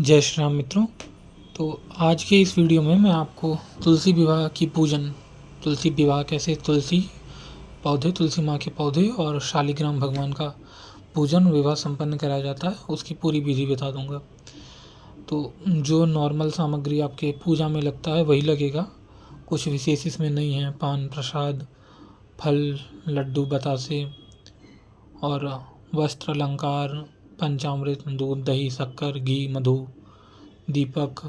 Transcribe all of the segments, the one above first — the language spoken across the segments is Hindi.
जय श्री राम मित्रों। तो आज के इस वीडियो में मैं आपको तुलसी विवाह की पूजन, तुलसी विवाह कैसे तुलसी पौधे, तुलसी माँ के पौधे और शालिग्राम भगवान का पूजन विवाह संपन्न कराया जाता है, उसकी पूरी विधि बता दूंगा। तो जो नॉर्मल सामग्री आपके पूजा में लगता है वही लगेगा, कुछ विशेष इसमें नहीं है। पान प्रसाद, फल, लड्डू, बतासे और वस्त्र अलंकार, पंचामृत, दूध, दही, शक्कर, घी, मधु, दीपक,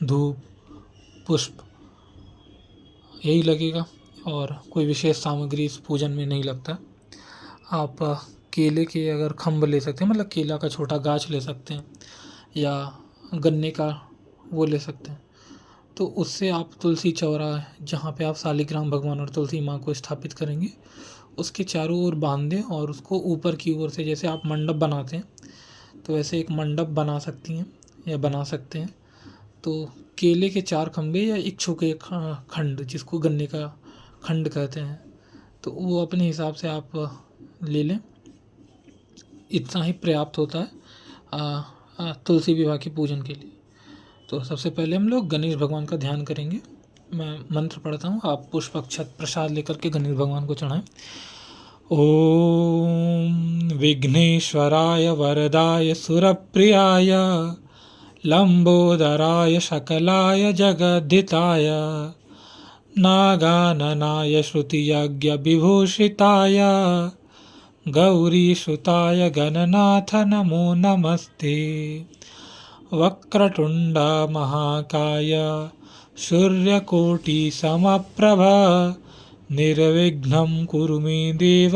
धूप, पुष्प, यही लगेगा और कोई विशेष सामग्री इस पूजन में नहीं लगता। आप केले के अगर खम्भ ले सकते हैं, मतलब केला का छोटा गाछ ले सकते हैं, या गन्ने का वो ले सकते हैं। तो उससे आप तुलसी चौरा, जहाँ पे आप शालिग्राम भगवान और तुलसी माँ को स्थापित करेंगे, उसके चारों ओर बांध दें और उसको ऊपर की ओर से, जैसे आप मंडप बनाते हैं तो वैसे एक मंडप बना सकती हैं या बना सकते हैं। तो केले के 4 खंभे या इच्छू के खंड, जिसको गन्ने का खंड कहते हैं, तो वो अपने हिसाब से आप ले लें। इतना ही पर्याप्त होता है तुलसी विवाह के पूजन के लिए। तो सबसे पहले हम लोग गणेश भगवान का ध्यान करेंगे। मैं मंत्र पढ़ता हूँ, आप पुष्प अक्षत प्रसाद लेकर के गणेश भगवान को चढ़ाएं। ओम विघ्नेश्वराय वरदाय सुरप्रियाय लंबोदराय शकलाय जगद्धिताय नागाननाय श्रुतियज्ञविभूषिताय गौरीसुताय गणनाथ नमो नमस्ते। वक्रतुंड महाकाय सूर्यकोटिसमप्रभ निर्विघ्नं कुरु मे देव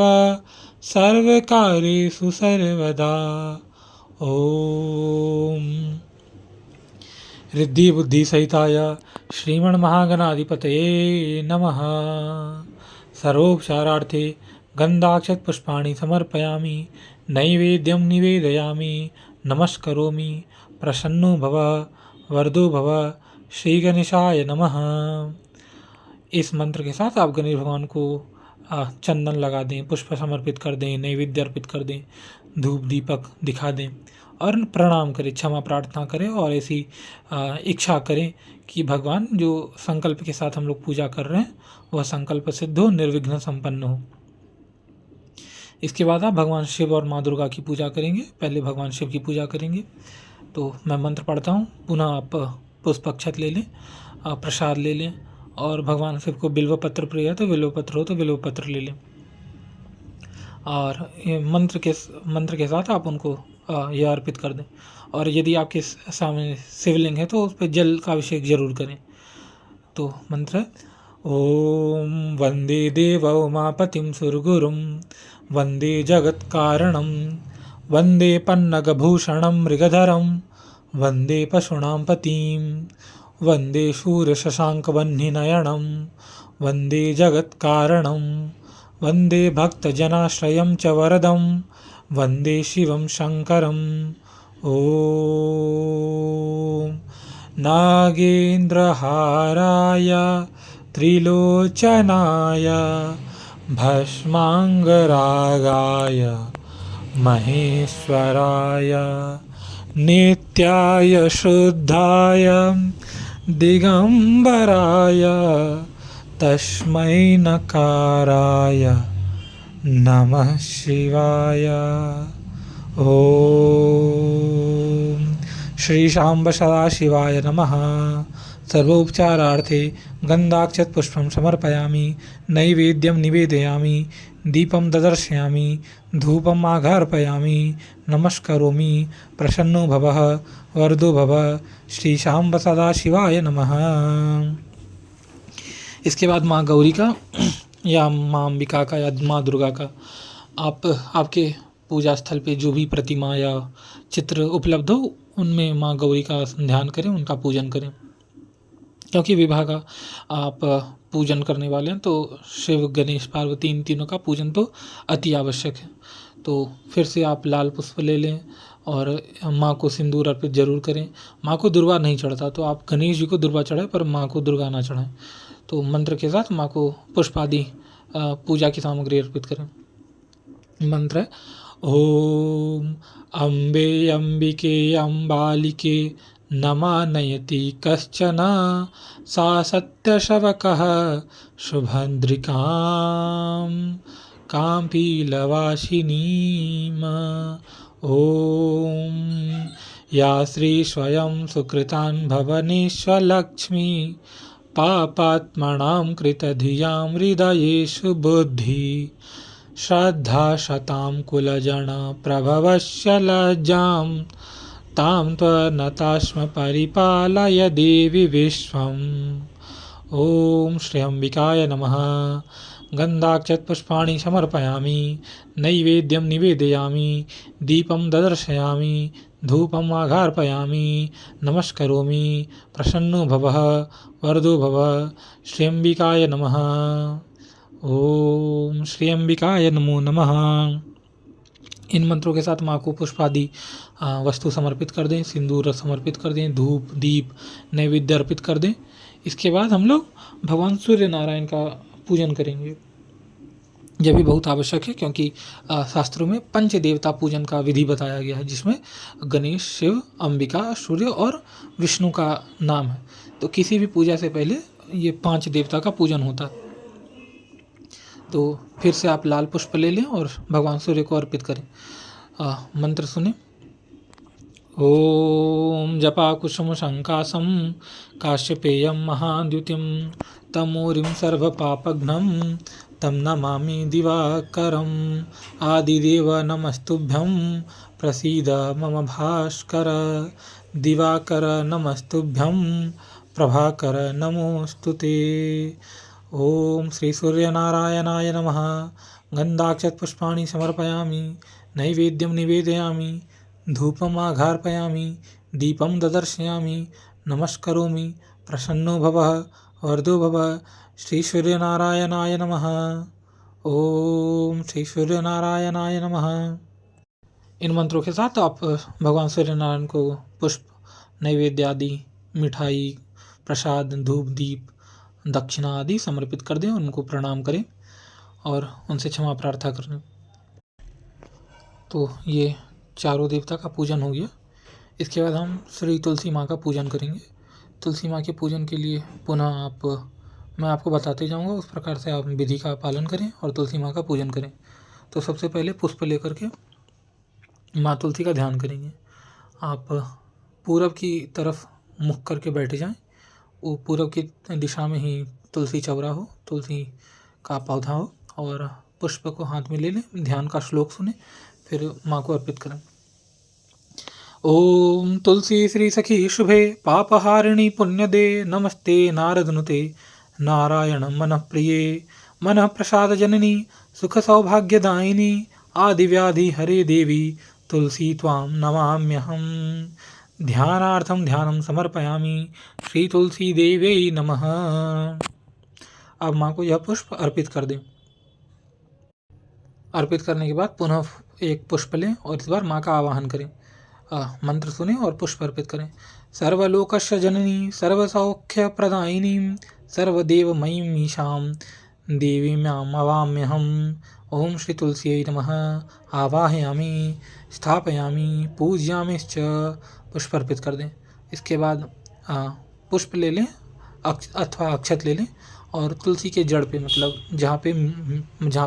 सर्वकार्येषु सर्वदा। ओम रिद्धि बुद्धि सहिताय श्रीमन् महागणाधिपतये नमः। सर्वोपचारार्थे गन्धाक्षत पुष्पाणि समर्पयामि, नैवेद्यं निवेदयामि, नमस्करोमि। प्रसन्नो भव वरदो भव, श्री गणेशाय नमः। इस मंत्र के साथ आप गणेश भगवान को चंदन लगा दें, पुष्प समर्पित कर दें, नैवेद्य अर्पित कर दें, धूप दीपक दिखा दें और प्रणाम करें, क्षमा प्रार्थना करें और ऐसी इच्छा करें कि भगवान जो संकल्प के साथ हम लोग पूजा कर रहे हैं वह संकल्प सिद्ध हो, निर्विघ्न संपन्न हो। इसके बाद आप भगवान शिव और माँ दुर्गा की पूजा करेंगे। पहले भगवान शिव की पूजा करेंगे। तो मैं मंत्र पढ़ता हूँ, पुनः आप पुष्प अक्षत ले लें, प्रसाद ले लें और भगवान शिव को बिल्व पत्र प्रिय है तो बिल्व पत्र हो तो बिल्व पत्र ले लें। और मंत्र के साथ आप उनको यह अर्पित कर दें। और यदि आपके सामने शिवलिंग है तो उस पर जल का अभिषेक जरूर करें। तो मंत्र है, ओम वंदे देव उमापतिं सुरगुरुं वंदे जगत्कारणं वंदे पन्नगभूषणं मृगधरं वंदे पशूनां पतिं वंदे शूरशशाङ्कवह्निनयनं वंदे जगत्कारणं वंदे भक्तजनाश्रयं च वरदं वंदे शिवं शङ्करम्। ओम नागेन्द्रहाराय त्रिलोचनाय भस्मांगरागाय महेश्वराय नित्याय शुद्धाय दिगंबराय तस्मै नकाराय नमः शिवाय। ओम श्री शांब सदाशिवाय नमः। सर्वोपचारार्थे गन्धाक्षत पुष्पं समर्पयामि, नैवेद्यं निवेदयामि, दीपं ददर्शयामि, धूपम् आघर्पयामि, नमस्करोमि। प्रसन्नो भवः वरदो भव, श्री शांब सदाशिवाय नमः। इसके बाद माँ गौरी का या माँ अंबिका का या माँ दुर्गा का आपके पूजा स्थल पे जो भी प्रतिमा या चित्र उपलब्ध हो उनमें माँ गौरी का ध्यान करें, उनका पूजन करें। क्योंकि विवाह का आप पूजन करने वाले हैं तो शिव गणेश पार्वती इन तीनों का पूजन तो अति आवश्यक है। तो फिर से आप लाल पुष्प ले लें और माँ को सिंदूर अर्पित जरूर करें। माँ को दुर्वा नहीं चढ़ता तो आप गणेश जी को दुर्वा चढ़ाएं पर माँ को दुर्गा ना चढ़ाएं। तो मंत्र के साथ माँ को पुष्प आदि पूजा की सामग्री अर्पित करें। मंत्र है, ॐ अम्बे अम्बिके अम्बालिके नमानयति कश्चन सा सत्यशवकः शुभद्रिकां काम्पीलवासिनीम्। ॐ या श्री स्वयं सुकृतान् भवनेष्वलक्ष्मी पापात्मनां कृतधियां हृदयेषु बुद्धि श्रद्धा शतां कुलजन प्रभवस्य लज्जां तां त्वनतास्म परिपालय देवी विश्वम्। ॐ श्री अंबिकाय नमः। गन्धाक्षतपुष्पाणि समर्पयामि, नैवेद्यं निवेदयामि, दीपं दर्शयामि, धूपम् आघार्पयामि, नमस्करोमि। प्रसन्नो भवः, वरदो भव। श्री अंबिकाय नमः। ओम श्री अंबिकाय नमो नमः। इन मंत्रों के साथ माँ को पुष्प आदि वस्तु समर्पित कर दें, सिंदूर समर्पित कर दें, धूप दीप नैवेद्य अर्पित कर दें। इसके बाद हम लोग भगवान सूर्य नारायण का पूजन करेंगे। यह भी बहुत आवश्यक है क्योंकि शास्त्रों में पंच देवता पूजन का विधि बताया गया है, जिसमें गणेश, शिव, अंबिका, सूर्य और विष्णु का नाम है। तो किसी भी पूजा से पहले ये 5 देवता का पूजन होता है। तो फिर से आप लाल पुष्प ले लें और भगवान सूर्य को अर्पित करें। मंत्र सुने। ओम जपाकुसुम संकासम काश्यपेयं महाद्युतिं तमोरिं सर्वपापघ्नं तं नमामि दिवाकरम्। आदिदेव नमस्तुभ्यं प्रसीद मम भास्कर। दिवाकर नमस्तुभ्यं प्रभाकर नमोस्तुते। ओम श्री सूर्यनारायणाय नमः। गन्धाक्षतपुष्पाणि समर्पयामि, नैवेद्यं निवेदयामि, धूपम् आघार्पयामि, दीपं ददर्शयामि, नमस्करोमि। प्रसन्नो भवः, वरदो भव। श्री सूर्यनारायणाय नमः। ओम श्री सूर्यनारायणाय नमः। इन मंत्रों के साथ आप भगवान सूर्यनारायण को पुष्प, नैवेद्य आदि, मिठाई, प्रसाद, धूप दीप, दक्षिणा आदि समर्पित कर दें, उनको प्रणाम करें और उनसे क्षमा प्रार्थना करें। तो ये चारों देवता का पूजन हो गया। इसके बाद हम श्री तुलसी माँ का पूजन करेंगे। तुलसी माँ के पूजन के लिए पुनः मैं आपको बताते जाऊँगा, उस प्रकार से आप विधि का पालन करें और तुलसी माँ का पूजन करें। तो सबसे पहले पुष्प लेकर के माँ तुलसी का ध्यान करेंगे। आप पूरब की तरफ मुख करके बैठ जाएं। वो पूरब की दिशा में ही तुलसी चौरा हो, तुलसी का पौधा हो, और पुष्प को हाथ में ले लें, ध्यान का श्लोक सुने, फिर माँ को अर्पित करें। ओम तुलसी श्री सखी शुभे पापहारिणी पुण्यदे नमस्ते नारदनुते नारायण मन प्रिये मन प्रसाद जननी सुख सौभाग्यदायिनी आदिव्याधि हरे देवी तुलसी त्वां नमाम्यहम्। ध्यानार्थं ध्यानं समर्पयामि। श्री तुलसी देव्यै नमः। अब माँ को यह पुष्प अर्पित कर दें। अर्पित करने के बाद पुनः एक पुष्प लें और इस बार माँ का आवाहन करें। मंत्र सुने और पुष्प अर्पित करें। सर्वलोकस्य जननी सर्वसौख्य प्रदायिनी सर्वदेवमयीं ईशां देवीम्याम् अवाम्यहम्। ओम श्री तुलस्यै नमः। आवाहयामि, स्थापयामि, पूजयामिश्च। पुष्प अर्पित कर दें। इसके बाद पुष्प ले लें अथवा अक्षत ले लें और तुलसी के जड़ पे, मतलब जहाँ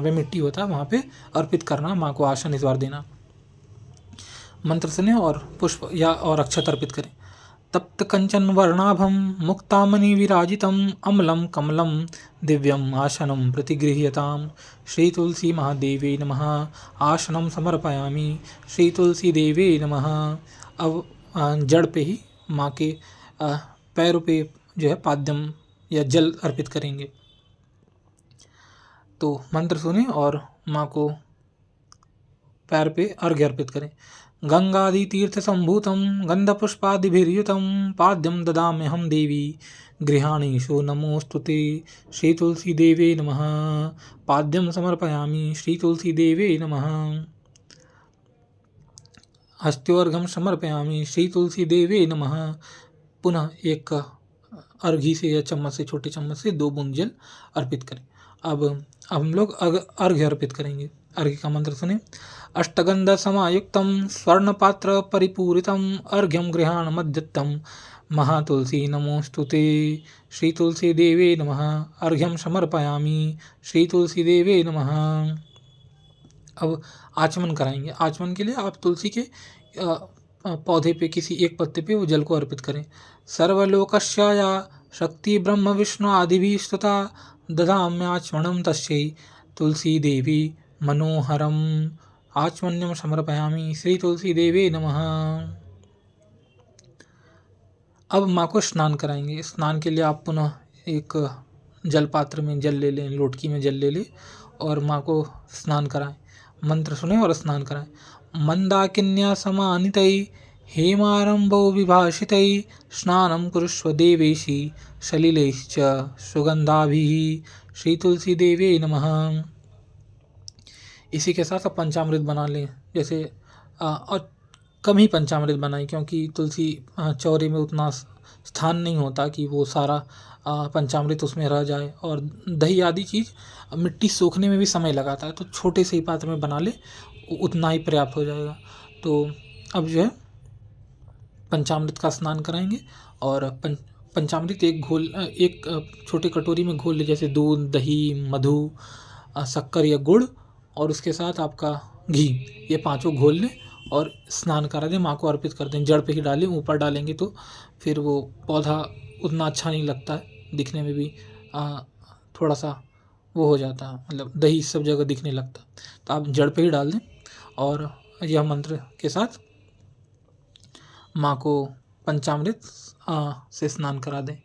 पे मिट्टी होता है वहाँ पे अर्पित करना, माँ को आसन इस बार देना। मंत्र सुने और पुष्प या और अक्षत अर्पित करें। तप्त कंचन वर्णाभं मुक्तामणि विराजितम् अम्लं कमलं दिव्यम् आसनं प्रतिगृह्यताम्। श्री तुलसी महादेवी नमः। आसनं समर्पयामि। श्री तुलसी देवी नमः। अब जड़ पे ही माँ के पैरों पे जो है पाद्यम या जल अर्पित करेंगे। तो मंत्र सुने और माँ को पैर पे अर्घ्य अर्पित करें। गंगादि तीर्थ संभूतं गंधपुष्पादिभिर्युतं पाद्यं ददाम्यहं देवी गृहाणीषु नमोस्तुते। श्री तुलसी देवे नमः। पाद्यं समर्पयामि। श्री तुलसी देवे नमः। हस्त्योर्घ्यं समर्पयामि। श्री तुलसी देवे नमः। पुनः एक अर्घी से या चम्मच से, छोटे चम्मच से 2 बूंद जल अर्पित करें। अब हम लोग अर्घ्य अर्पित करेंगे। अर्घ्य का मंत्र सुने। अष्टगंध समायुक्तं स्वर्णपात्र परिपूरितम् अर्घ्यं गृहाण मध्यत्तं महातुलसी नमोस्तुते। श्री तुलसी देवे नमः। अर्घ्यं समर्पयामि। श्री तुलसी देवे नमः। अब आचमन कराएंगे। आचमन के लिए आप तुलसी के पौधे पे किसी एक पत्ते पे वो जल को अर्पित करें। सर्वलोकस्य या शक्ति ब्रह्म विष्णु आदिभिः स्तुता ददाम्याचमनं तस्यै तुलसी देवी मनोहरम। आचमन्यम समर्पयामि। श्री तुलसी देवे नमः। अब माँ को स्नान कराएंगे। स्नान के लिए आप पुनः एक जल पात्र में जल ले लें, लोटकी में जल ले लें और माँ को स्नान कराएं। मंत्र सुने और स्नान कराएं। मंदाकिन्या समानितै हेमारंभो विभाषितै स्नानं कुरुष्व देवेशी सलिलैश्च सुगंधाभिः। श्री तुलसी देवे नमः। इसी के साथ अब पंचामृत बना लें। जैसे और कम ही पंचामृत बनाएं, क्योंकि तुलसी चौरे में उतना स्थान नहीं होता कि वो सारा पंचामृत उसमें रह जाए, और दही आदि चीज़ मिट्टी सूखने में भी समय लगाता है, तो छोटे से ही पात्र में बना ले, उतना ही पर्याप्त हो जाएगा। तो अब जो है पंचामृत का स्नान कराएंगे और पंचामृत एक छोटे कटोरी में घोल ले, जैसे दूध, दही, मधु, शक्कर या गुड़ और उसके साथ आपका घी, ये पांचों घोल लें और स्नान करा दें। माँ को अर्पित कर दें। जड़ पे ही डालें, ऊपर डालेंगे तो फिर वो पौधा उतना अच्छा नहीं लगता है, दिखने में भी थोड़ा सा वो हो जाता है, मतलब दही सब जगह दिखने लगता है। तो आप जड़ पे ही डाल दें और यह मंत्र के साथ माँ को पंचामृत से स्नान करा दें।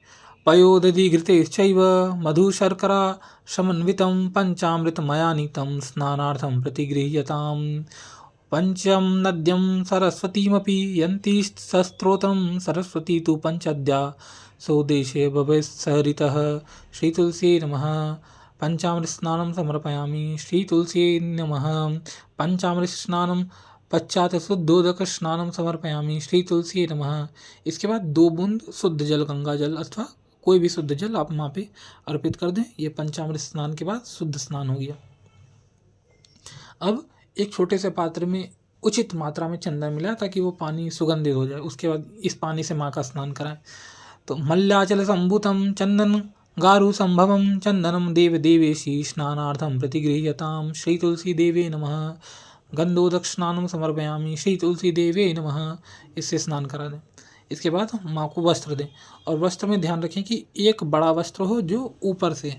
पयोदधि घृतैश्चैव मधु शर्करा समन्वितं पंचामृतमया नीतं स्नानार्थं प्रतिगृह्यताम्। पंचम नद्यं सरस्वतीमपि यन्ति सस्त्रोतं सरस्वती तु पंचद्या स्वदेशे भवेत्सरितः। श्री तुलसी नमः। पंचामृत स्नानं समर्पयामि। श्री तुलसी नमः। पंचामृत स्नानं पश्चात शुद्धोदक स्नानं समर्पयामि। श्री तुलसी नमः। इसके बाद 2 बूंद शुद्ध जल, गंगा जल अथवा कोई भी शुद्ध जल आप माँ पे अर्पित कर दें। ये पंचामृत स्नान के बाद शुद्ध स्नान हो गया। अब एक छोटे से पात्र में उचित मात्रा में चंदन मिलाएं ताकि वो पानी सुगंधित हो जाए। उसके बाद इस पानी से माँ का स्नान कराएं। तो मल्याचल संभूतं चंदन गारु संभवं चंदनम देव देवेशी स्नानार्थं प्रतिगृह्यताम्। श्री तुलसी देवे नमः। गंधोदक स्नानं समर्पयामि। श्री तुलसी देवे नमः। इससे स्नान करा दें। इसके बाद माँ को वस्त्र दें और वस्त्र में ध्यान रखें कि एक बड़ा वस्त्र हो जो ऊपर से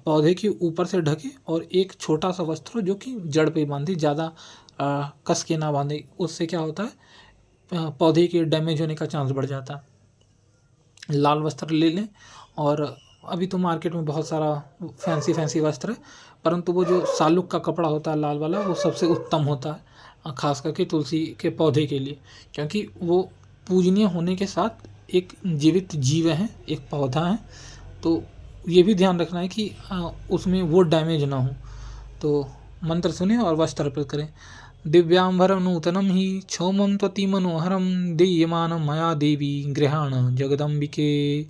पौधे के ऊपर से ढके और एक छोटा सा वस्त्र हो जो कि जड़ पे बांधे, ज़्यादा कस के ना बांधे। उससे क्या होता है, पौधे के डैमेज होने का चांस बढ़ जाता है। लाल वस्त्र ले लें और अभी तो मार्केट में बहुत सारा फैंसी वस्त्र है, परंतु वो जो सालुक का कपड़ा होता है लाल वाला, वो सबसे उत्तम होता है, खास करके तुलसी के पौधे के लिए, क्योंकि वो पूजनीय होने के साथ एक जीवित जीव है, एक पौधा है। तो ये भी ध्यान रखना है कि उसमें वो डैमेज ना हो। तो मंत्र सुने और वस्त्र अर्पित करें। दिव्यांबरं नूतनं हि क्षौमं त्वति मनोहरं दीयमानं मया देवी गृहाण जगदम्बिके।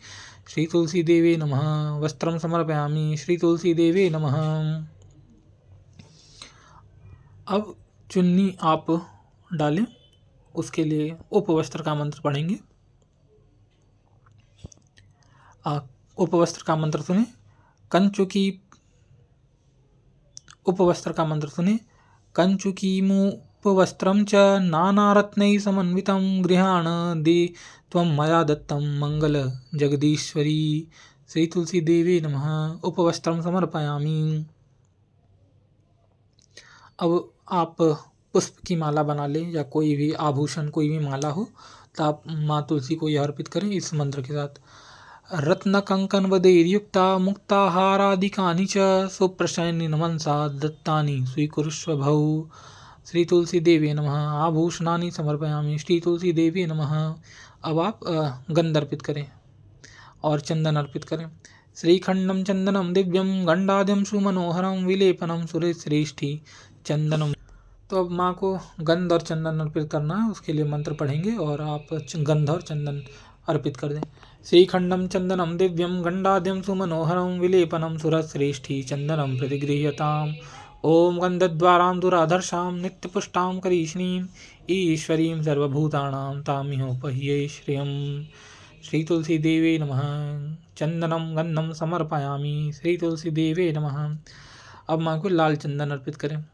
श्री तुलसी देवे नमः। वस्त्रं समर्पयामि। श्री तुलसी देवे नमः। अब चुन्नी आप डालें, उसके लिए उपवस्त्र का मंत्र पढ़ेंगे। उपवस्त्र का मंत्र सुने। कंचुकी उपवस्त्र का मंत्र सुने। कंचुकीमुपवस्त्रं च नानारत्नैः समन्वितं गृहाण दे त्वं मया दत्तं मंगल जगदीश्वरी। श्री तुलसी देवी नमः। उपवस्त्रं समर्पयामि। अब आप पुष्प की माला बना लें या कोई भी आभूषण, कोई भी माला हो तो आप माँ तुलसी को यह अर्पित करें इस मंत्र के साथ। रत्न कंकन वदैर्युक्ता मुक्ताहारादिकानि च सुप्रशयनि नमनसा दत्तानि स्वीकुरुष्व भौ। श्री तुलसी देवी नमः। आभूषणानि समर्पयामि। श्री तुलसी देवी नमः। अब आप गंध अर्पित करें और चंदन अर्पित करें। श्रीखंडम चंदनम दिव्यम गंडाद्यम सुमनोहरम विलेपनम सुरेश्रेष्ठी चंदनम। तो अब माँ को गंध और चंदन अर्पित करना है, उसके लिए मंत्र पढ़ेंगे और आप गंध और चंदन अर्पित कर दें। श्रीखंडम चंदनम दिव्यम गंडाद्यम सुमनोहरम विलेपनम सुरश्रेष्ठी चंदनम प्रतिगृह्यताम्। ओम गंधद्वारां दुराधर्षां नित्यपुष्टां करीष्णीं ईश्वरीं सर्वभूतानां तामिहोपह्ये श्रियं। श्री तुलसी देवे नमः। चंदनम गंधम समर्पयामि। श्री तुलसी देवे नमः। अब माँ को लाल चंदन अर्पित करें,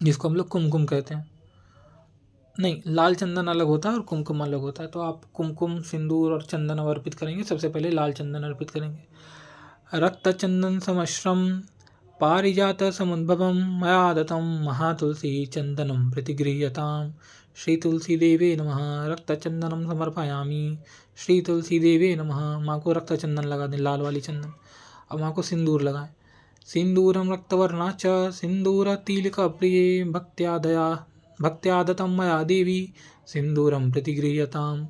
जिसको हम लोग कुमकुम कहते हैं। नहीं, लाल चंदन अलग होता है और कुमकुम अलग होता है। तो आप कुमकुम, सिंदूर और चंदन अर्पित करेंगे। सबसे पहले लाल चंदन अर्पित करेंगे। रक्त चंदन समश्रम पारिजात समुद्भवम मया दत्तं महातुलसी चंदनम प्रतिगृह्यताम्। श्री तुलसी देवे नमः। रक्त चंदनम समर्पयामि। श्री तुलसी देवे नमः। माँ को रक्त चंदन लगा दें, लाल वाली चंदन। अब माँ को सिंदूर लगाएं। सिंदूरम रक्तवर्णा च सिंदूर तिलक प्रिये भक्त्या दत्तं मया देवी सिंदूरम प्रतिगृह्यताम्।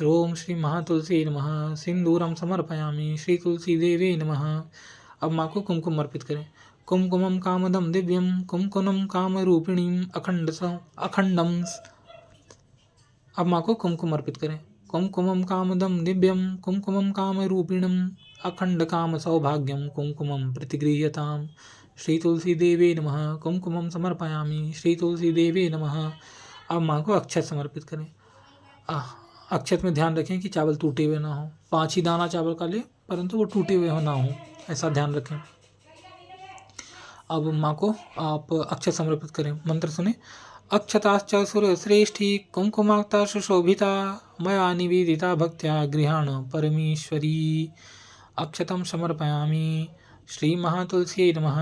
ओम श्री महातुलसी नमः। सिंदूरम समर्पयामि। श्री तुलसी देवे नमः। अब माँ को कुमकुम अर्पित करें। कुमकुमम कामदम दिव्यम कुमकुमम कामरूपिणीम अखंडम। अब माँ को कुमकुम अर्पित करें। कुमकुमम कामदम दिव्यम कुमकुमम कामरूपिणम अखंड काम सौभाग्यम कुमकुमम प्रतिगृह्यताम्। श्री तुलसी देवे नमः। कुमकुमम समर्पयामि। श्री तुलसी देवे नमः। अब माँ को अक्षत समर्पित करें। अक्षत में ध्यान रखें कि चावल टूटे हुए ना हो। 5 ही दाना चावल का ले, परंतु वो टूटे हुए ना हो, ऐसा ध्यान रखें। अब माँ को आप अक्षत समर्पित करें। मंत्र सुने। अक्षताश्च सुरश्रेष्ठी कुमकुमाक्ता सुशोभिता मया निवेदिता भक्त्या गृहाण परमेश्वरी। अक्षतम समर्पयामि। श्री महातुलसी नमः।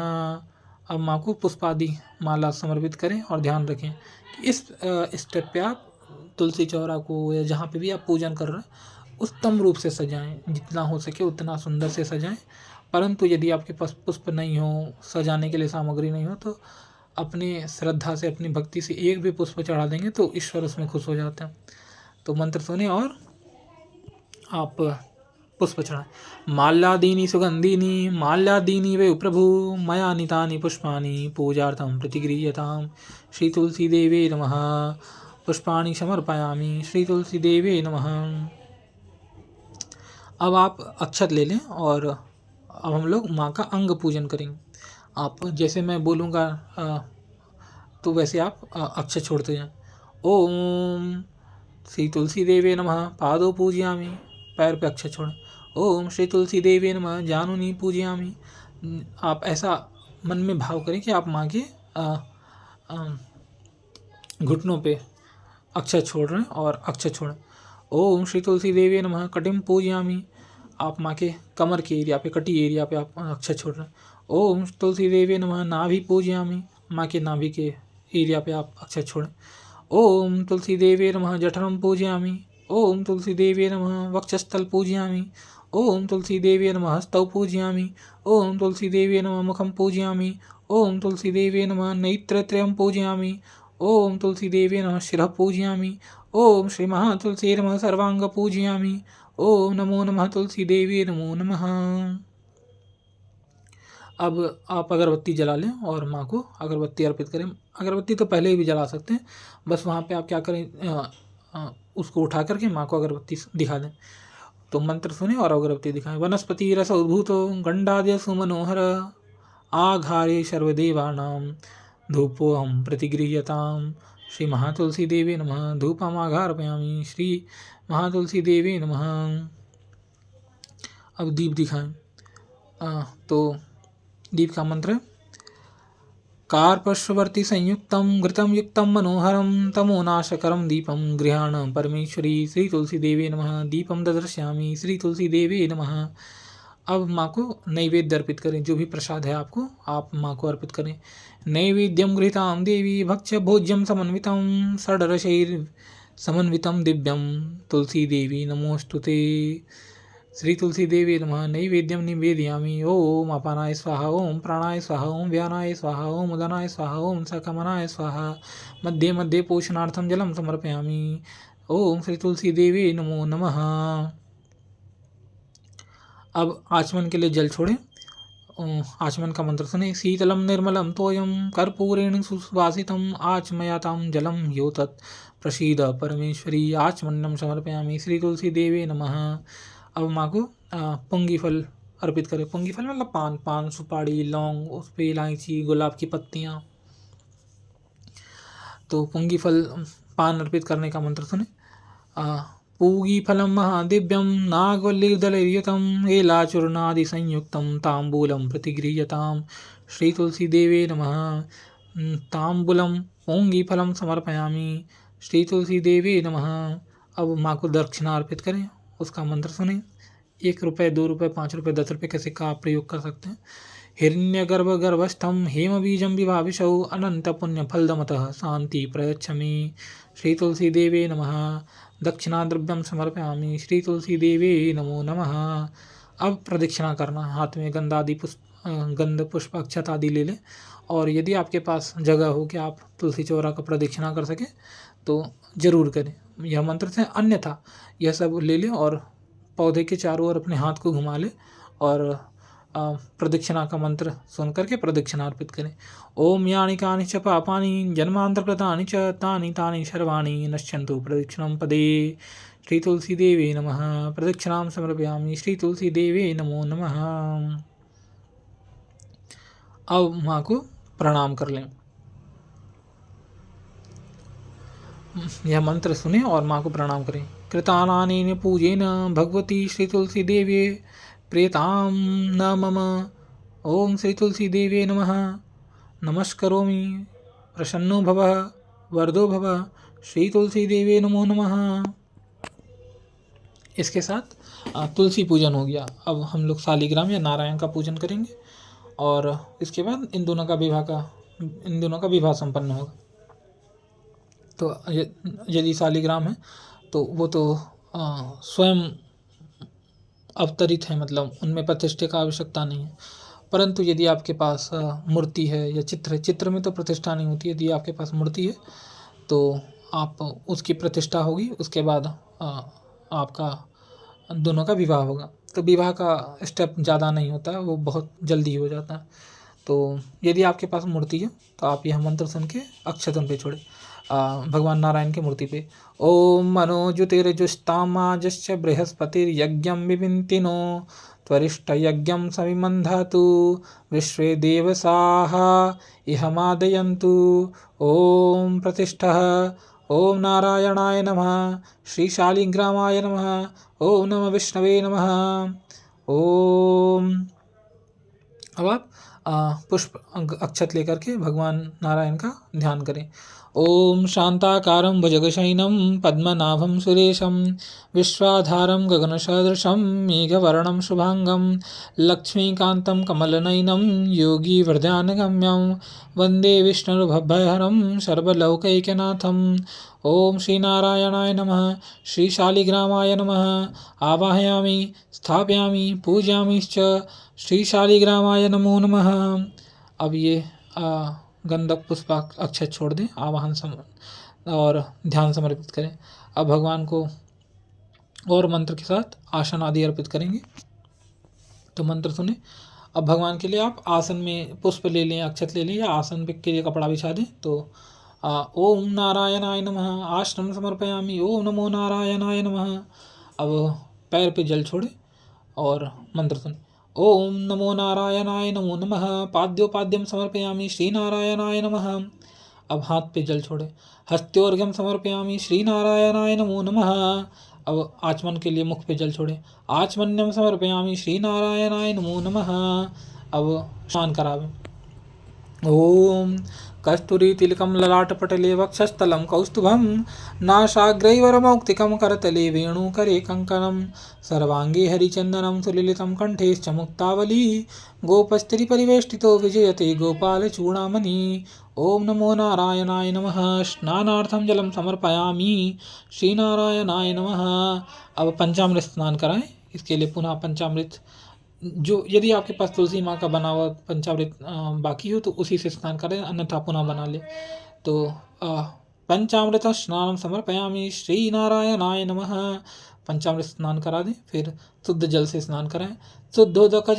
अब माँ को पुष्पादि माला समर्पित करें और ध्यान रखें कि इस स्टेप पे आप तुलसी चौरा को या जहाँ पे भी आप पूजन कर रहे हैं उत्तम रूप से सजाएं। जितना हो सके उतना सुंदर से सजाएं। परंतु यदि आपके पास पुष्प नहीं हो, सजाने के लिए सामग्री नहीं हो, तो अपने श्रद्धा से, अपनी भक्ति से एक भी पुष्प चढ़ा देंगे तो ईश्वर उसमें खुश हो जाते हैं। तो मंत्र सुने और आप पुष्प चढ़ाएं। माल्यादीनि सुगंधीनि माल्यादीनि वे प्रभु मया नीतानि पुष्पाणि पूजार्थं प्रतिगृह्यताम्। श्री तुलसी देवे नमः। पुष्पाणि समर्पयामि। श्री तुलसी देवे नमः। अब आप अक्षत ले लें और अब हम लोग माँ का अंग पूजन करेंगे। आप जैसे मैं बोलूँगा तो वैसे आप अक्षत छोड़ते जाएं। ओम श्री तुलसी देवे नमः पादौ पूजयामि। पैर पे अक्षत छोड़ें। ओम श्री तुलसी देवे नमः जानुनी पूजयामि। आप ऐसा मन में भाव करें कि आप माँ के घुटनों पे अक्षत छोड़ रहे हैं और अक्षत छोड़ें। ओम श्री तुलसी देवी नमः कटिम पूजयामि। आप माँ के कमर के एरिया पे, कटी एरिया पे आप अक्षत छोड़ रहे हैं। ओम तुलसी देवी नमः नाभि पूजयामि। माँ के नाभि के एरिया पे आप अक्षत छोड़ें। ओम तुलसी देवी नमः जठरम पूजयामि। ओम तुलसी देवी नमः वक्षस्थल पूजयामि। ओम तुलसी देवी नमः हस्तौ पूजयामि। ओम तुलसी देवी नमः मुखम पूजयामि। ओम तुलसी देवी नमः नेत्रत्रयं पूजयामि। ओम तुलसी देवी नमः शिरः पूजयामि। ओम श्री महातुलसी नमः सर्वांग पूजयामि। ओम नमो नमः तुलसी देवी नमो नमः। अब आप अगरबत्ती जला लें और माँ को अगरबत्ती अर्पित करें। अगरबत्ती तो पहले ही भी जला सकते हैं, बस वहाँ पे आप क्या करें, उसको उठा करके माँ को अगरबत्ती दिखा दें। तो मंत्र सुने और अगरबत्ती दिखाएं। वनस्पति रस उद्भूतो गंडाद्य सुमनोहर आघारे सर्वदेवानां धूपोऽहं प्रतिगृह्यताम्। श्री महातुलसी देवी नमः धूपमाघारयामि। श्री महातुलसी देवी नमः। अब दीप दिखाएं। तो दीप का मंत्र है कार्पश्वर्ती संयुक्तं घृतं युक्तं मनोहरं तमोनाशकरं दीपं गृहाण परमेश्वरी। श्री तुलसी देवी नमः। दीपं दर्शयामि। श्री तुलसी देवी नमः। अब माँ को नैवेद्य अर्पित करें। जो भी प्रसाद है आपको, आप माँ को अर्पित करें। नैवेद्यम गृहीतां देवी भक्ष्य भोज्यम समन्वितं षड्रसैर् समन्वितं दिव्यं तुलसी देवी नमोस्तुते। श्री तुलसी देवी नमः। नैवेद्यम निवेदयामि। ओम अपानाय स्वाहा। ओम प्राणाय स्वाहा। ओम व्यानाय स्वाहा। ओम उदनाय स्वाहा। ओम सकमनाय स्वाहा। मध्ये मध्ये पोषणार्थं जलं समर्पयामि। ओम श्री तुलसी देवी नमो नमः। अब आचमन के लिए जल छोड़ें। आचमन का मंत्र सुने। शीतलम निर्मलम तोयम कर्पूरेण सुवासितम आचमयातां जलम यो तत् प्रसीद परमेश्वरी। आचमन्यम समर्पयामि। श्री तुलसी देवी नमः। अब माँ को पुंगी फल अर्पित करें। पुंगी फल मतलब पान, पान सुपारी, लौंग, उस पर इलायची, गुलाब की पत्तियाँ। तो पुंगी फल पान अर्पित करने का मंत्र सुने। पूगीफलं महादिव्यं नागवल्लीदलयुतं एलाचूर्णादिसंयुक्तं ताम्बूलं प्रतिगृह्यतां श्रीतुलसीदेवे नमः। ताम्बूलं पूगीफलं समर्पयामि श्रीतुलसीदेवे नमः। अब माँ को दक्षिणा अर्पित करें, उसका मंत्र सुने। 1 रुपये, 2 रुपये, 5 रुपये, 10 रुपये के सिक्का आप प्रयोग कर सकते हैं। हिरण्यगर्भगर्भस्थं हेमबीजं विभाविषौ अनन्तपुण्यफलदमतः शांति प्रयच्छमि श्रीतुलसीदेवे नमः। दक्षिणाद्रव्यं समर्पयामि श्रीतुलसीदेवे नमो नमः। अब प्रदक्षिणा करना, हाथ में गंधादि पुष्प, गंध पुष्प अक्षत आदि ले लें। और यदि आपके पास जगह हो कि आप तुलसी चौरा का प्रदक्षिणा कर सकें तो ज़रूर करें यह मंत्र से। अन्यथा यह सब ले लें और पौधे के चारों ओर अपने हाथ को घुमा लें और प्रदक्षिणा का मंत्र सुन करके प्रदक्षिणा अर्पित करें। ओम यानि कानि च पापानि जन्मांतरकृतानि च तानि तानि सर्वाणि नश्यन्तु प्रदक्षिणं पदे श्री तुलसी देवे नमः। प्रदक्षिणां समर्पयामि श्री तुलसी देवे नमो नमः। अब माँ को प्रणाम कर लें। यह मंत्र सुने और माँ को प्रणाम करें। कृतानानेन पूजेन भगवती श्री तुलसी देवी प्रेतां न मम। ओम श्री तुलसी देवी नमः। नमस्करोमि प्रसन्नो भव वरदो भव श्री तुलसी देवी नमो नमः। इसके साथ तुलसी पूजन हो गया। अब हम लोग शालिग्राम या नारायण का पूजन करेंगे और इसके बाद इन दोनों का विवाह संपन्न होगा। तो यदि शालिग्राम है तो वो तो स्वयं अवतरित है, मतलब उनमें प्रतिष्ठा का आवश्यकता नहीं है। परंतु यदि आपके पास मूर्ति है या चित्र है, चित्र में तो प्रतिष्ठा नहीं होती। यदि आपके पास मूर्ति है तो आप उसकी प्रतिष्ठा होगी, उसके बाद आपका दोनों का विवाह होगा। तो विवाह का स्टेप ज़्यादा नहीं होता है, वो बहुत जल्दी हो जाता है। तो यदि आपके पास मूर्ति है तो आप यह मंत्र सुन के अक्षत उन पे छोड़े भगवान नारायण की मूर्ति पे। ओम मनोज्योतिर्जुष्टामाजश्च बृहस्पतिर्यज्ञं विविन्तिनो त्वरिष्ठयज्ञं सविमन्धतु विश्वे देवसाः इहमादयन्तु। ओम प्रतिष्ठः। ओम नारायणाय नमः। श्री शालिग्रामाय नमः। ओम नमः विष्णवे नमः। ओम। अब आप पुष्प अक्षत लेकर के भगवान नारायण का ध्यान करें। ओम शांताकारं भुजगशयनं पद्मनाभं सुरेशं विश्वाधारं गगनसदृशं मेघवर्णं शुभांगं लक्ष्मीकान्तं कमलनयनं योगीवरदानगम्यं वन्दे विष्णुर्भवभयहरं सर्वलोकैकनाथम्। ओम श्री नारायणाय नमः। श्री शालिग्रामाय नमः। आवाहयामि स्थापयामि पूजयामिश्च श्री शालिग्रामाय नमो नमः। अब ये गंधक पुष्प अक्षत छोड़ दें, आवाहन और ध्यान समर्पित करें। अब भगवान को और मंत्र के साथ आसन आदि अर्पित करेंगे। तो मंत्र सुने। अब भगवान के लिए आप आसन में पुष्प ले लें, अक्षत ले लें या आसन पे के लिए कपड़ा बिछा दें। तो ओम नारायणाय नमः आसनं समर्पयामि। ओम नमो नारायणाय नमः। अब पैर पे जल छोड़े और मंत्र सुने। ओम नमो नारायणाय नमो नमः। पाद्योपाद्यं समर्पयामि श्री नारायणाय नमः। अब हाथ पे जल छोड़े। हस्त्योर्घ्यं समर्पयामि श्री नारायणाय नमो नमः। अब आचमन के लिए मुख पे जल छोड़े। आचमन्यं समर्पयामि श्री नारायणाय नमो नमः। अब स्नान करावें। ओम कस्तूरी तिलकं ललाटपटले वक्षस्थलं कौस्तुभं नासाग्रैवरमौक्तिकं करतले वेणुकरे कङ्कणं सर्वाङ्गे हरिचन्दनं सुललितं कण्ठेश्च मुक्तावली गोपस्त्रीपरिवेष्टितो विजयते गोपालचूडामणि। ओम नमो नारायणाय नमः। स्नानार्थं जलं समर्पयामि श्रीनारायणाय नमः। अब पंचामृत स्नान कराएं। इसके लिए पुनः पंचामृत, जो यदि आपके पास तुलसी माँ का बना हुआ पंचामृत बाकी हो तो उसी से स्नान करें, अन्यथा पुनः बना ले। तो पंचामृत स्नान समर्पयामि श्री नारायणाय नमः। पंचामृत स्नान करा दें, फिर शुद्ध जल से स्नान कराएं। शुद्धोदक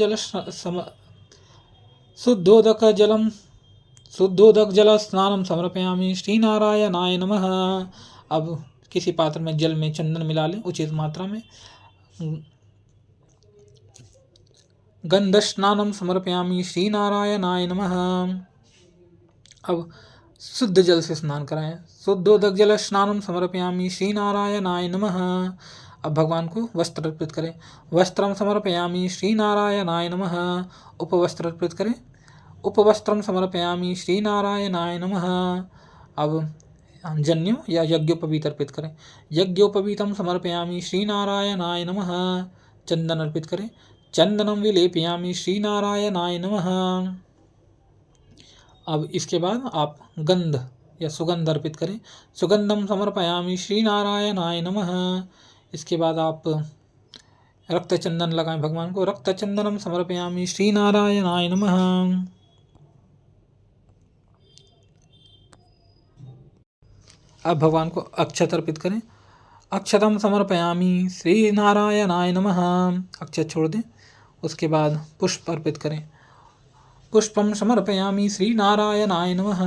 जल स्नानं समर्पयामि श्री नारायणाय नमः। अब किसी पात्र में जल में चंदन मिला लें उचित मात्रा में। गंधस्नानं समर्पयामि श्रीनारायणाय नमः। अब शुद्ध जल से स्नान कराएं। शुद्धोदक जल स्नानं समर्पयामि श्रीनारायणाय नमः। अब भगवान को वस्त्र अर्पित करें। वस्त्रं समर्पयामि श्रीनारायणाय नमः। उपवस्त्र अर्पित करें। उपवस्त्रं समर्पयामि श्रीनारायणाय नमः। अब जन्य या यज्ञोपवीत अर्पित करें। यज्ञोपवीतं समर्पयामि श्रीनारायणाय नमः। चंदन अर्पित करें। चंदनं विलेपयामि श्रीनारायणाय नमः। अब इसके बाद आप गंध या सुगंध अर्पित करें। सुगंधम समर्पयामि श्रीनारायणाय नमः। इसके बाद आप रक्त चंदन लगाएं भगवान को। रक्त चंदनम समर्पयामि श्रीनारायणाय नमः। अब भगवान को अक्षत अर्पित करें। अक्षतम समर्पयामि श्रीनारायणाय नमः। अक्षत छोड़ दें। उसके बाद पुष्प अर्पित करें। पुष्पम समर्पयामि श्रीनारायणाय नमः।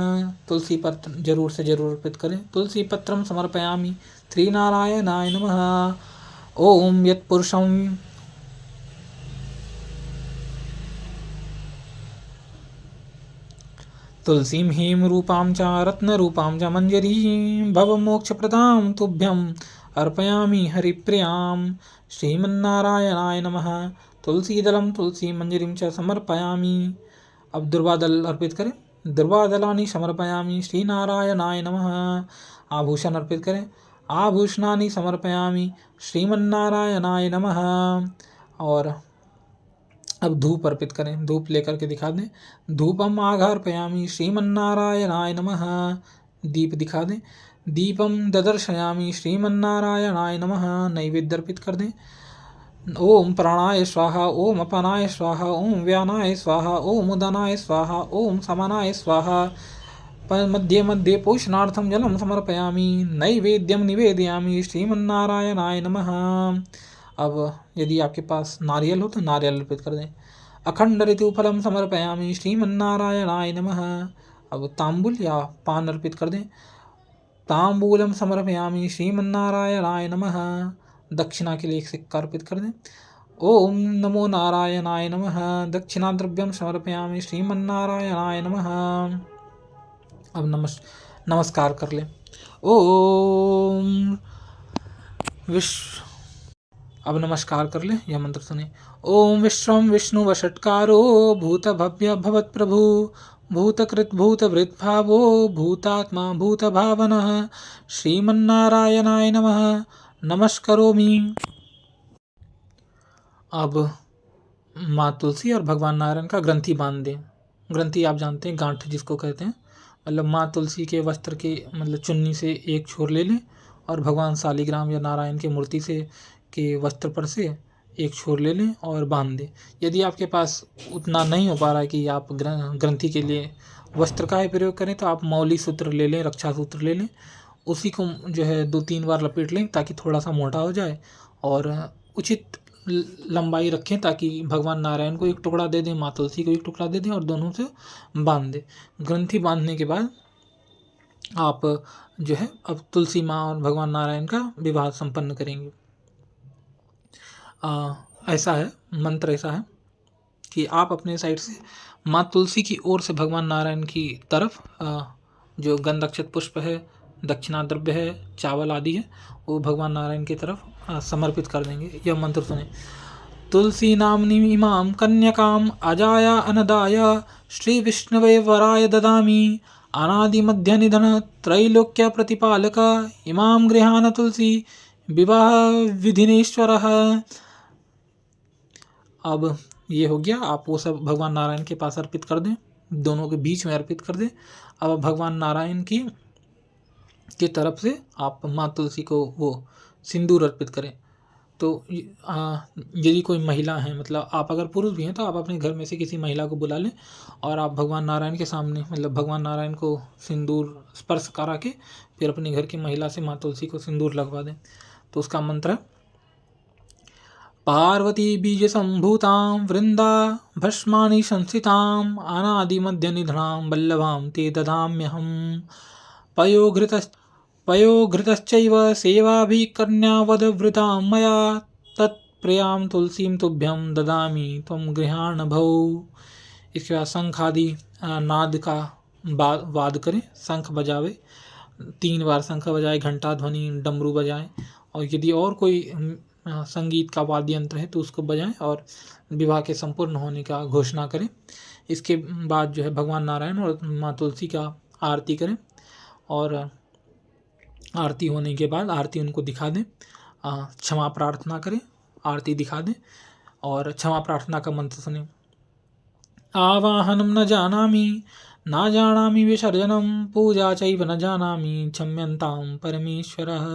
तुलसी पत्र जरूर से जरूर अर्पित करें। तुलसी पत्रम समर्पयामि श्रीनारायणाय नमः। ओम यत्पुरुषं तुलसीं हीं रूपां च रत्नरूपां च मञ्जरीं भवमोक्षप्रदां तुभ्यम् अर्पयामि हरिप्रियां श्रीमन्नारायणाय नमः। तुलसीदलं तुलसीमञ्जरीं च समर्पयामि। अब दुर्वादल अर्पित करें। दुर्वादलानि समर्पयामि श्रीनारायणाय नमः। आभूषण अर्पित करें। आभूषणानि समर्पयामि श्रीमन्नारायणाय नमः। और अब धूप अर्पित करें। धूप लेकर के दिखा दें। धूपम आघार्पयामि श्रीमन्नारायणाय नमः। दीप दिखा दें। दीपम ददर्शयामि श्रीमन्नारायणाय नमः। नैवेद्य अर्पित कर दें। ओम प्राणाय स्वाहा, ओम अपानाय स्वाहा, ओम व्यानाय स्वाहा, ओम उदानाय स्वाहा, ओम समानाय स्वाहा। मध्ये मध्ये पोषणार्थम जलम समर्पयामि। नैवेद्यम निवेदयामि श्रीमन्नारायणाय नमः। अब यदि आपके पास नारियल हो तो नारियल अर्पित कर दें। अखंड ऋतुफलम समर्पयामि श्रीमन्नारायणाय नमः। अब तांबुल या पान अर्पित कर दें। तांबूलम समर्पयामि श्रीमन्नारायणाय नमः। दक्षिणा के लिए एक सिक्का अर्पित कर दें। ओम नमो नारायणाय नमः। दक्षिणा द्रव्यम समर्पयामि श्रीमन्नारायणाय नमः। अब नमस्कार कर लें। ओम अब नमस्कार कर ले। यह मंत्र सुने। ओम विश्वम विष्णु वषट्कारो भूत भव्य भवत प्रभु भूतकृत भूतवृत भावो भूतात्मा भूत भावनः श्रीमन्नारायणाय नमः नमस्करोमि। अब माँ तुलसी और भगवान नारायण का ग्रंथि बांध दें। ग्रंथि आप जानते हैं, गांठ जिसको कहते हैं। मतलब माँ तुलसी के वस्त्र के मतलब चुन्नी से एक छोर ले लें और भगवान शालिग्राम या नारायण की मूर्ति से के वस्त्र पर से एक छोर ले लें और बांध दें। यदि आपके पास उतना नहीं हो पा रहा है कि आप ग्रंथि के लिए वस्त्र का ही प्रयोग करें तो आप मौली सूत्र ले लें, रक्षा सूत्र ले लें। उसी को जो है 2-3 बार लपेट लें ताकि थोड़ा सा मोटा हो जाए और उचित लंबाई रखें ताकि भगवान नारायण को एक टुकड़ा दे दें, माँ तुलसी को एक टुकड़ा दे दें और दोनों से बांध दें। ग्रंथि बांधने के बाद आप जो है अब तुलसी माँ और भगवान नारायण का विवाह संपन्न करेंगे। ऐसा है, मंत्र ऐसा है कि आप अपने साइड से माँ तुलसी की ओर से भगवान नारायण की तरफ जो गंध अक्षत पुष्प है, दक्षिणा द्रव्य है, चावल आदि है, वो भगवान नारायण की तरफ समर्पित कर देंगे। यह मंत्र सुने। तुलसी नामनी इमां कन्यकाम अजाया अनदाय श्री विष्णवे वराय ददामि अनादि मध्य निधन त्रैलोक्य प्रतिपालक इमां गृहान तुलसी विवाह विधिनेश्वरः। अब ये हो गया। आप वो सब भगवान नारायण के पास अर्पित कर दें, दोनों के बीच में अर्पित कर दें। अब भगवान नारायण की तरफ से आप माँ तुलसी को वो सिंदूर अर्पित करें। तो यदि कोई महिला है, मतलब आप अगर पुरुष भी हैं तो आप अपने घर में से किसी महिला को बुला लें और आप भगवान नारायण के सामने मतलब भगवान नारायण को सिंदूर स्पर्श करा के फिर अपने घर की महिला से माँ तुलसी को सिंदूर लगवा दें। तो उसका मंत्र है पार्वती बीज संभूतां वृंदा भस्मानि संस्थितां अनादिमध्य निधनां वल्लभां ते ददाम्यहं पयोघृतश्चैव सेवाभिकन्यावद्वृतां मया प्रियां तुलसीं तुभ्यं ददामि त्वं गृहाण भौ। इसके बाद शंख आदि नाद का वाद करें, शंख बजावे, 3 बार शंख बजाए, घंटा ध्वनि, डमरू बजाएं, और यदि और कोई संगीत का वाद्य यंत्र है तो उसको बजाएं और विवाह के संपूर्ण होने का घोषणा करें। इसके बाद जो है भगवान नारायण और माँ तुलसी का आरती करें, और आरती होने के बाद आरती उनको दिखा दें, क्षमा प्रार्थना करें, आरती दिखा दें और क्षमा प्रार्थना का मंत्र सुने। आवाहनं न जानामि न जानामि विसर्जनं पूजा चैव न जानामि क्षम्यन्तां परमेश्वरः।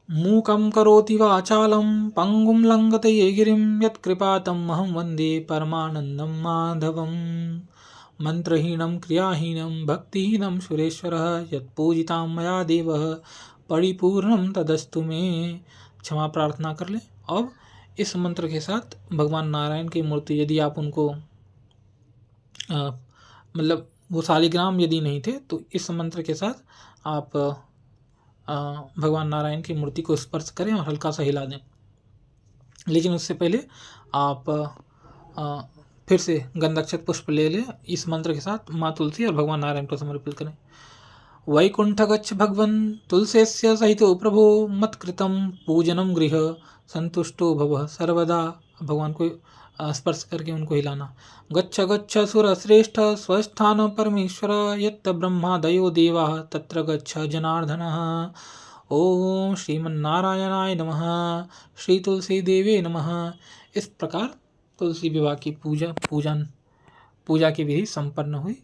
मूकं करोति वाचालं पङ्गुं लङ्घते गिरिं यत्कृपातम् अहं वन्दे परमानन्दं माधवम्। मंत्रहीनं क्रियाहीनं भक्तिहीनं सुरेश्वरः यत्पूजितां मया देवः परिपूर्णं तदस्तु मे। क्षमा प्रार्थना कर लें। अब इस मंत्र के साथ भगवान नारायण की मूर्ति, यदि आप उनको मतलब वो शालिग्राम यदि नहीं थे तो इस मंत्र के साथ आप भगवान नारायण की मूर्ति को स्पर्श करें और हल्का सा हिला दें। लेकिन उससे पहले आप फिर से गंधाक्षत पुष्प ले लें, इस मंत्र के साथ माँ तुलसी और भगवान नारायण को समर्पित करें। वैकुंठ गच्छ भगवन् तुलसेस्य सहितो प्रभो मत्कृतं पूजनं गृह संतुष्टो भवः सर्वदा। भगवान को स्पर्श करके उनको हिलाना। गच्छ गच्छ सुर श्रेष्ठ स्वस्थान परमेश्वर यत् ब्रह्मादयो देवाः तत्र गच्छ जनार्दनः। ओम श्रीमन्नारायणाय नमः, श्री तुलसी देवी नमः। इस प्रकार तुलसी विवाह की पूजा की विधि संपन्न हुई।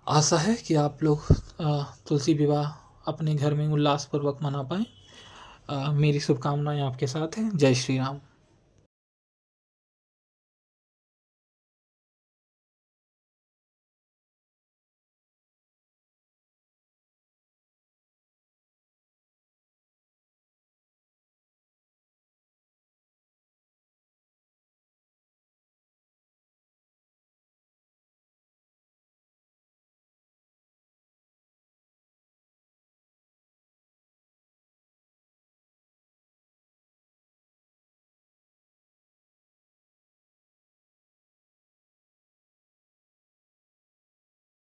आशा है कि आप लोग तुलसी विवाह अपने घर में उल्लासपूर्वक मना पाएं। मेरी शुभकामनाएं आपके साथ हैं। जय श्री राम।